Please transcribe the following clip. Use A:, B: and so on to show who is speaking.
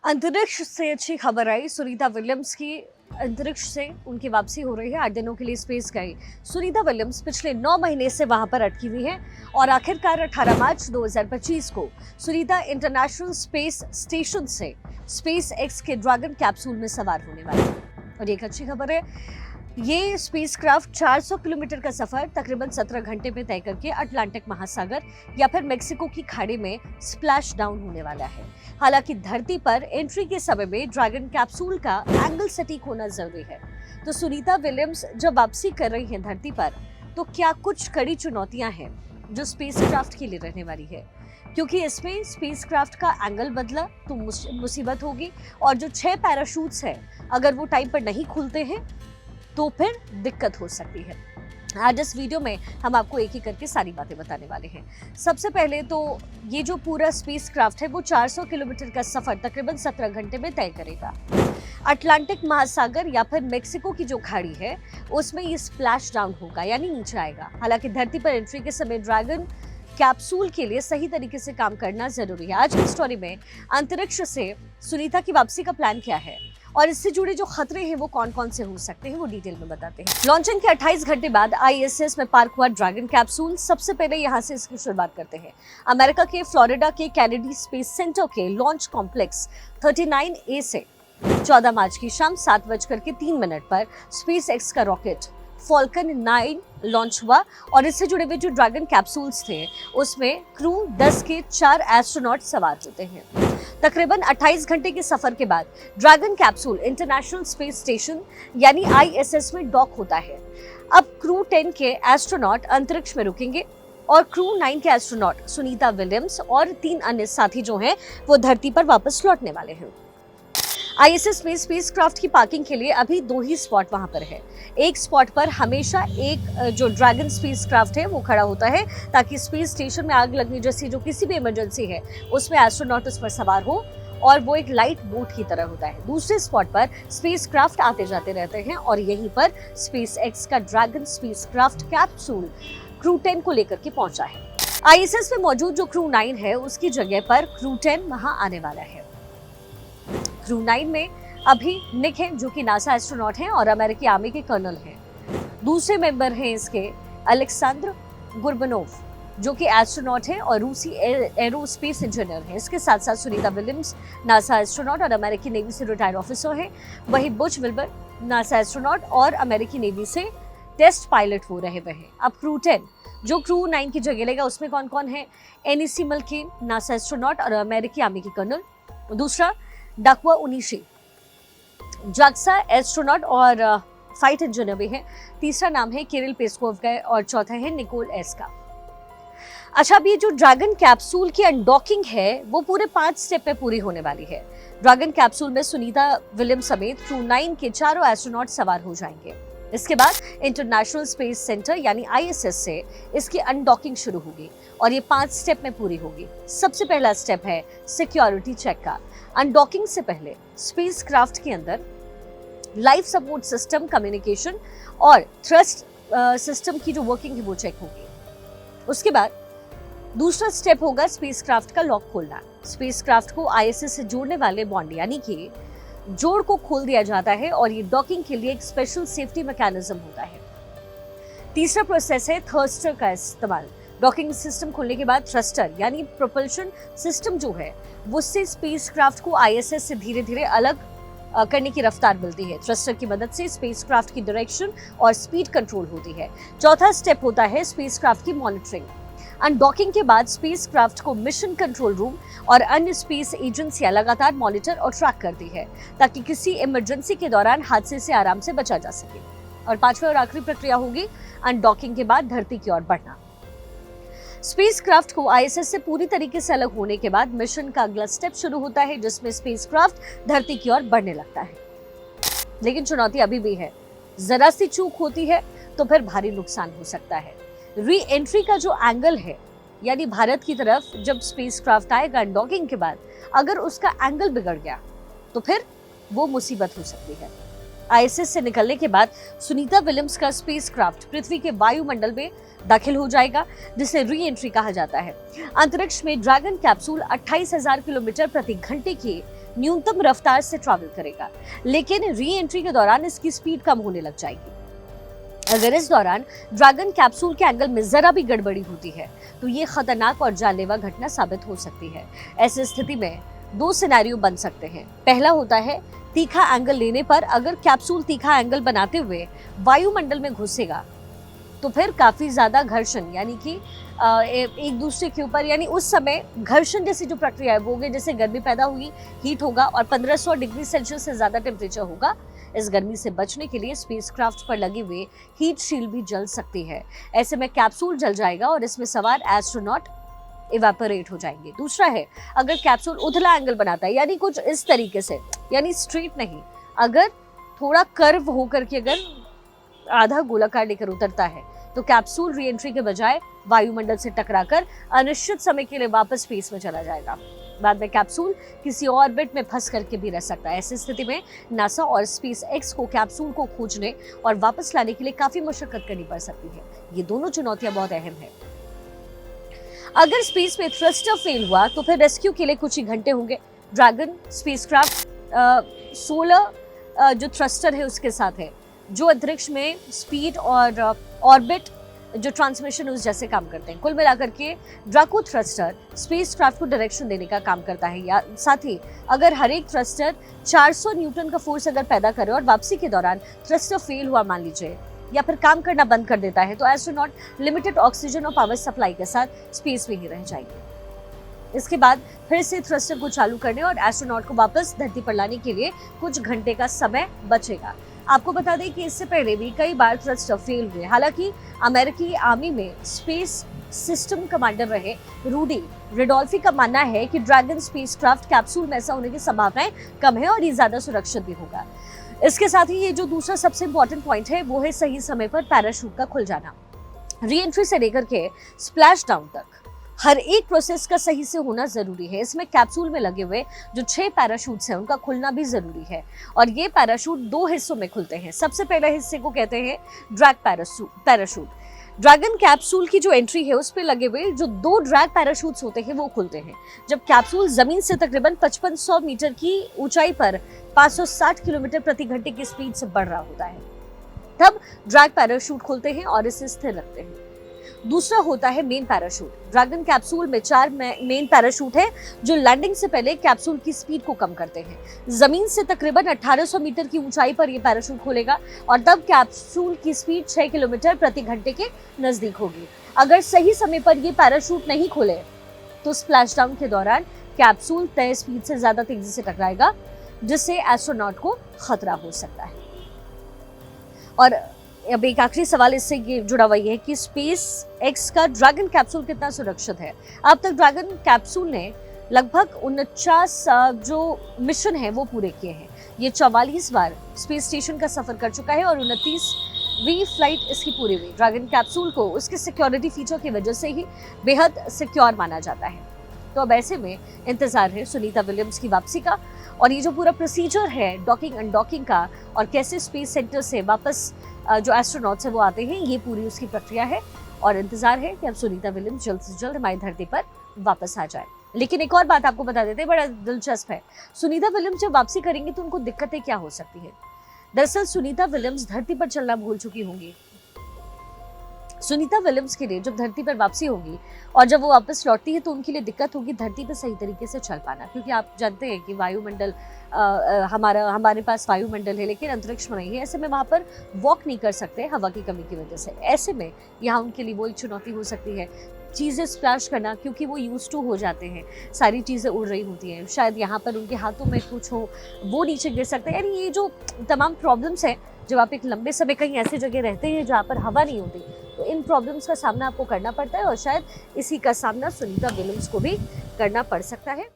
A: अंतरिक्ष से अच्छी खबर आई। सुनीता विलियम्स की अंतरिक्ष से उनकी वापसी हो रही है। 8 दिनों के लिए स्पेस गई सुनीता विलियम्स पिछले 9 महीने से वहां पर अटकी हुई है और आखिरकार 18 मार्च 2025 को सुनीता इंटरनेशनल स्पेस स्टेशन से स्पेस एक्स के ड्रैगन कैप्सूल में सवार होने वाली है। और एक अच्छी खबर है, ये स्पेसक्राफ्ट 400 किलोमीटर का सफर तकरीबन 17 घंटे में तय करके अटलांटिक महासागर या फिर मेक्सिको की खाड़ी में स्प्लैश डाउन होने वाला है। हालांकि धरती पर एंट्री के समय में ड्रैगन कैप्सूल का एंगल सटीक होना जरूरी है। तो सुनीता विलियम्स जब वापसी कर रही हैं धरती पर, तो क्या कुछ कड़ी चुनौतियां हैं जो स्पेसक्राफ्ट के लिए रहने वाली है, क्योंकि इसमें स्पेसक्राफ्ट का एंगल बदला तो मुसीबत होगी। और जो 6 पैराशूट्स हैं, अगर वो टाइम पर नहीं खुलते हैं तो फिर दिक्कत हो सकती है। आज इस वीडियो में हम आपको एक एक करके सारी बातें बताने वाले हैं। सबसे पहले तो ये जो पूरा स्पेसक्राफ्ट है वो 400 किलोमीटर का सफर तकरीबन 17 घंटे में तय करेगा। अटलांटिक महासागर या फिर मेक्सिको की जो खाड़ी है उसमें ये स्प्लैश डाउन होगा, यानी नीचे आएगा। हालांकि धरती पर एंट्री के समय ड्रैगन कैप्सूल के लिए सही तरीके से काम करना जरूरी है। आज की स्टोरी में अंतरिक्ष से सुनीता की वापसी का प्लान क्या है और इससे जुड़े जो खतरे हैं वो कौन कौन से हो सकते हैं, वो डिटेल में बताते हैं। लॉन्चिंग के 28 घंटे बाद ISS में पार्क हुआ ड्रैगन कैप्सूल। सबसे पहले यहाँ से इसकी शुरुआत करते हैं। अमेरिका के फ्लोरिडा के कैनेडी स्पेस सेंटर के लॉन्च कॉम्प्लेक्स 39A से 14 मार्च की शाम 7:03 पर स्पेस एक्स का रॉकेट फॉल्कन 9 लॉन्च हुआ और इससे जुड़े हुए जो ड्रैगन कैप्सूल्स थे उसमें क्रू 10 के 4 एस्ट्रोनॉट सवार होते हैं। तकरीबन 28 घंटे के सफर के बाद dragon capsule international space station यानी ISS में डॉक होता है। अब क्रू 10 के एस्ट्रोनॉट अंतरिक्ष में रुकेंगे और क्रू 9 के एस्ट्रोनॉट सुनीता विलियम्स और 3 अन्य साथी जो हैं वो धरती पर वापस लौटने वाले हैं। ISS में स्पेसक्राफ्ट की पार्किंग के लिए अभी 2 ही स्पॉट वहां पर है। एक स्पॉट पर हमेशा एक जो ड्रैगन स्पेसक्राफ्ट है वो खड़ा होता है, ताकि स्पेस स्टेशन में आग लगने जैसी जो किसी भी इमरजेंसी है उसमें एस्ट्रोनॉट उस पर सवार हो, और वो एक लाइट बोट की तरह होता है। दूसरे स्पॉट पर स्पेसक्राफ्ट आते जाते रहते हैं और यहीं पर स्पेस एक्स का ड्रैगन स्पेसक्राफ्ट कैप्सूल क्रू 10 को लेकर के पहुंचा है। ISS में मौजूद जो क्रू 9 है उसकी जगह पर क्रू 10 वहां आने वाला है। क्रू 9 में अभी निक हैं जो कि नासा एस्ट्रोनॉट हैं और अमेरिकी आर्मी के कर्नल हैं। दूसरे मेंबर हैं इसके अलेक्सांद्र गुर्बनोव जो कि एस्ट्रोनॉट हैं और रूसी एरोस्पेस इंजीनियर हैं। इसके साथ साथ सुनीता विलियम्स नासा एस्ट्रोनॉट और अमेरिकी नेवी से रिटायर्ड ऑफिसर हैं। वही बुच विल्बर नासा एस्ट्रोनॉट और अमेरिकी नेवी से टेस्ट पायलट हो रहे हैं। अब क्रू 10 जो क्रू 9 की जगह लेगा उसमें कौन कौन है? एनिसी मल्केन नासा एस्ट्रोनॉट और अमेरिकी आर्मी के कर्नल। दूसरा डाकुआ उनिशी जाक्सा एस्ट्रोनॉट और फाइट इंजीनियर भी हैं। तीसरा नाम है किरिल पेस्कोव का और चौथा है निकोल एस का। अच्छा, अब ये जो ड्रैगन कैप्सूल की अनडॉकिंग है वो पूरे 5 स्टेप में पूरी होने वाली है। ड्रैगन कैप्सूल में सुनीता विलियम्स समेत क्रू 9 के चारों एस्ट्रोनॉट सवार हो जाएंगे। इसके बाद इंटरनेशनल स्पेस सेंटर यानी ISS से इसकी अनडॉकिंग शुरू होगी और ये 5 स्टेप में पूरी होगी। सबसे पहला स्टेप है सिक्योरिटी चेक का। अनडॉकिंग से पहले स्पेसक्राफ्ट के अंदर लाइफ सपोर्ट सिस्टम, कम्युनिकेशन और थ्रस्ट सिस्टम की जो वर्किंग है वो चेक होगी। उसके बाद दूसरा स्टेप होगा स्पेसक्राफ्ट का लॉक खोलना। स्पेसक्राफ्ट को ISS से जोड़ने वाले बॉन्ड यानी कि जोड़ को खोल दिया जाता है और ये डॉकिंग के लिए एक स्पेशल सेफ्टी मैकेनिज्म होता है। तीसरा प्रोसेस है थ्रस्टर का इस्तेमाल। डॉकिंग सिस्टम खुलने के बाद थ्रस्टर यानी प्रोपल्शन सिस्टम जो है उससे स्पेसक्राफ्ट को ISS से धीरे धीरे अलग करने की रफ्तार मिलती है। थ्रस्टर की मदद से स्पेसक्राफ्ट की डायरेक्शन और स्पीड कंट्रोल होती है। चौथा स्टेप होता है स्पेसक्राफ्ट की मॉनिटरिंग। अनडॉकिंग के बाद स्पेसक्राफ्ट को मिशन कंट्रोल रूम और अन्य स्पेस एजेंसियां लगातार मॉनिटर और ट्रैक करती है, ताकि किसी इमरजेंसी के दौरान हादसे से आराम से बचा जा सके। और पांचवी और आखिरी प्रक्रिया होगी अनडॉकिंग के बाद धरती की ओर बढ़ना। स्पेसक्राफ्ट को ISS से पूरी तरीके से अलग होने के बाद मिशन का अगला स्टेप शुरू होता है, जिसमें स्पेसक्राफ्ट धरती की ओर बढ़ने लगता है। लेकिन चुनौती अभी भी है। जरा सी चूक होती है तो फिर भारी नुकसान हो सकता है। री एंट्री का जो एंगल है, यानी भारत की तरफ जब स्पेसक्राफ्ट आएगा अनडॉकिंग के बाद, अगर उसका एंगल बिगड़ गया तो फिर वो मुसीबत हो सकती है। ISS से निकलने के बाद सुनीता विलियम्स का स्पेसक्राफ्ट पृथ्वी के वायुमंडल में दाखिल हो जाएगा, जिसे री एंट्री कहा जाता है। अंतरिक्ष में ड्रैगन कैप्सूल 28,000 किलोमीटर प्रति घंटे की न्यूनतम रफ्तार से ट्रैवल करेगा, लेकिन री एंट्री के दौरान इसकी स्पीड कम होने लग जाएगी। अगर इस दौरान ड्रैगन कैप्सूल के एंगल में जरा भी गड़बड़ी होती है तो ये खतरनाक और जानलेवा घटना साबित हो सकती है। ऐसी स्थिति में दो सिनेरियो बन सकते हैं। पहला होता है तीखा एंगल लेने पर अगर कैप्सूल तीखा एंगल बनाते हुए वायुमंडल में घुसेगा तो फिर काफी ज्यादा घर्षण यानी कि एक दूसरे के ऊपर, यानी उस समय घर्षण जैसी जो प्रक्रिया है वो होगी, जैसे गर्मी पैदा होगी, हीट होगा और 1500 डिग्री सेल्सियस से ज्यादा टेम्परेचर होगा। इस गर्मी से बचने के लिए स्पेसक्राफ्ट पर लगे हुए हीट शील्ड भी जल सकती है। ऐसे में कैप्सूल जल जाएगा और इसमें सवार एस्ट्रोनॉट इवेपोरेट हो जाएंगे। दूसरा है अगर कैप्सूल उथला एंगल बनाता है, यानी कुछ इस तरीके से, यानी स्ट्रेट नहीं, अगर थोड़ा कर्व होकर के अगर आधा गोलाकार लेकर उतरता है तो कैप्सूल री एंट्री के बजाय वायुमंडल से टकराकर अनिश्चित समय के लिए वापस स्पेस में चला जाएगा। बाद में कैप्सूल किसी ऑर्बिट में फंस करके भी रह सकता है। ऐसी स्थिति में नासा और स्पेस एक्स को कैप्सूल को खोजने और वापस लाने के लिए काफी मशक्कत करनी पड़ सकती है। ये दोनों चुनौतियां बहुत अहम है। अगर स्पेस में थ्रस्टर फेल हुआ तो फिर रेस्क्यू के लिए कुछ ही घंटे होंगे। ड्रैगन स्पेसक्राफ्ट 16 जो थ्रस्टर है उसके साथ है, जो अंतरिक्ष में स्पीड और ऑर्बिट जो ट्रांसमिशन उस जैसे काम करते हैं। कुल मिलाकर के ड्रैको थ्रस्टर स्पेसक्राफ्ट को डायरेक्शन देने का काम करता है। या साथ ही अगर हर एक थ्रस्टर 400 न्यूटन का फोर्स अगर पैदा करे और वापसी के दौरान थ्रस्टर फेल हुआ मान लीजिए या फिर काम करना बंद कर देता है तो एस्ट्रोनॉट लिमिटेड ऑक्सीजन और पावर सप्लाई के साथ स्पेस में ही रह जाएंगे। इसके बाद फिर से थ्रस्टर को चालू करने और एस्ट्रोनॉट को वापस धरती पर लाने के लिए कुछ घंटे का समय बचेगा। आपको बता दें कि इससे पहले भी कई बार थ्रस्टर फेल हुए। हालांकि अमेरिकी आर्मी में स्पेस सिस्टम कमांडर रहे रूडी रेडोल्फी का मानना है कि ड्रैगन स्पेसक्राफ्ट कैप्सूल में ऐसा होने की संभावनाएं कम है और ये ज्यादा सुरक्षित भी होगा। इसके साथ ही ये जो दूसरा सबसे इंपॉर्टेंट पॉइंट है वो है सही समय पर पैराशूट का खुल जाना। री एंट्री से लेकर के स्प्लैश डाउन तक हर एक प्रोसेस का सही से होना जरूरी है। इसमें कैप्सूल में लगे हुए जो 6 पैराशूट्स हैं उनका खुलना भी जरूरी है और ये पैराशूट 2 हिस्सों में खुलते हैं। सबसे पहले हिस्से को कहते हैं ड्रैग पैराशूट। ड्रैगन कैप्सूल की जो एंट्री है उस पे लगे हुए जो 2 ड्रैग पैराशूट्स होते हैं वो खुलते हैं जब कैप्सूल जमीन से तकरीबन 5500 मीटर की ऊंचाई पर 560 किलोमीटर प्रति घंटे की स्पीड से बढ़ रहा होता है। तब ड्रैग पैराशूट खुलते हैं और इसे स्थिर रखते हैं। दूसरा होता है मेन पैराशूट। ड्रैगन कैप्सूल में 4 मेन पैराशूट है जो लैंडिंग से पहले कैप्सूल की स्पीड को कम करते हैं। जमीन से तकरीबन 1800 मीटर की ऊंचाई पर यह पैराशूट खोलेगा और तब कैप्सूल की स्पीड 6 किलोमीटर प्रति घंटे के नजदीक होगी। अगर सही समय पर यह पैराशूट नहीं खोले तो स्प्लैश डाउन के दौरान कैप्सूल तय स्पीड से ज्यादा तेजी से टकराएगा जिससे एस्ट्रोनॉट को खतरा हो सकता है। और अब एक आखिरी सवाल इससे ये जुड़ा हुआ है कि स्पेस एक्स का ड्रैगन कैप्सूल कितना सुरक्षित है। अब तक ड्रैगन कैप्सूल ने लगभग 49 जो मिशन है वो पूरे किए हैं। ये 44 बार स्पेस स्टेशन का सफर कर चुका है और 29वीं फ्लाइट इसकी पूरी हुई। ड्रैगन कैप्सूल को उसके सिक्योरिटी फीचर की वजह से ही बेहद सिक्योर माना जाता है। तो अब ऐसे में इंतजार है सुनीता विलियम्स की वापसी का और ये जो पूरा प्रोसीजर है डॉकिंग अनडॉकिंग का और कैसे स्पेस सेंटर से वापस जो एस्ट्रोनॉट्स है वो आते हैं, ये पूरी उसकी प्रक्रिया है और इंतजार है कि अब सुनीता विलियम्स जल्द से जल्द हमारी धरती पर वापस आ जाए। लेकिन एक और बात आपको बता देते हैं, बड़ा दिलचस्प है। सुनीता विलियम्स जब वापसी करेंगी तो उनको दिक्कतें क्या हो सकती है। दरअसल सुनीता विलियम्स धरती पर चलना भूल चुकी होंगी। सुनीता विलियम्स के लिए जब धरती पर वापसी होगी और जब वो वापस लौटती है तो उनके लिए दिक्कत होगी धरती पर सही तरीके से चल पाना, क्योंकि आप जानते हैं कि वायुमंडल हमारे पास वायुमंडल है लेकिन अंतरिक्ष में नहीं है। ऐसे में वहाँ पर वॉक नहीं कर सकते हवा की कमी की वजह से। ऐसे में यहाँ उनके लिए वो एक चुनौती हो सकती है चीज़ें स्प्लैश करना, क्योंकि वो यूज टू हो जाते हैं, सारी चीज़ें उड़ रही होती हैं। शायद यहाँ पर उनके हाथों में कुछ हो, वो नीचे गिर सकता है। यानी ये जो तमाम प्रॉब्लम्स हैं, जब आप एक लंबे समय कहीं ऐसी जगह रहते हैं जहाँ पर हवा नहीं होती तो इन प्रॉब्लम्स का सामना आपको करना पड़ता है और शायद इसी का सामना सुनीता विलियम्स को भी करना पड़ सकता है।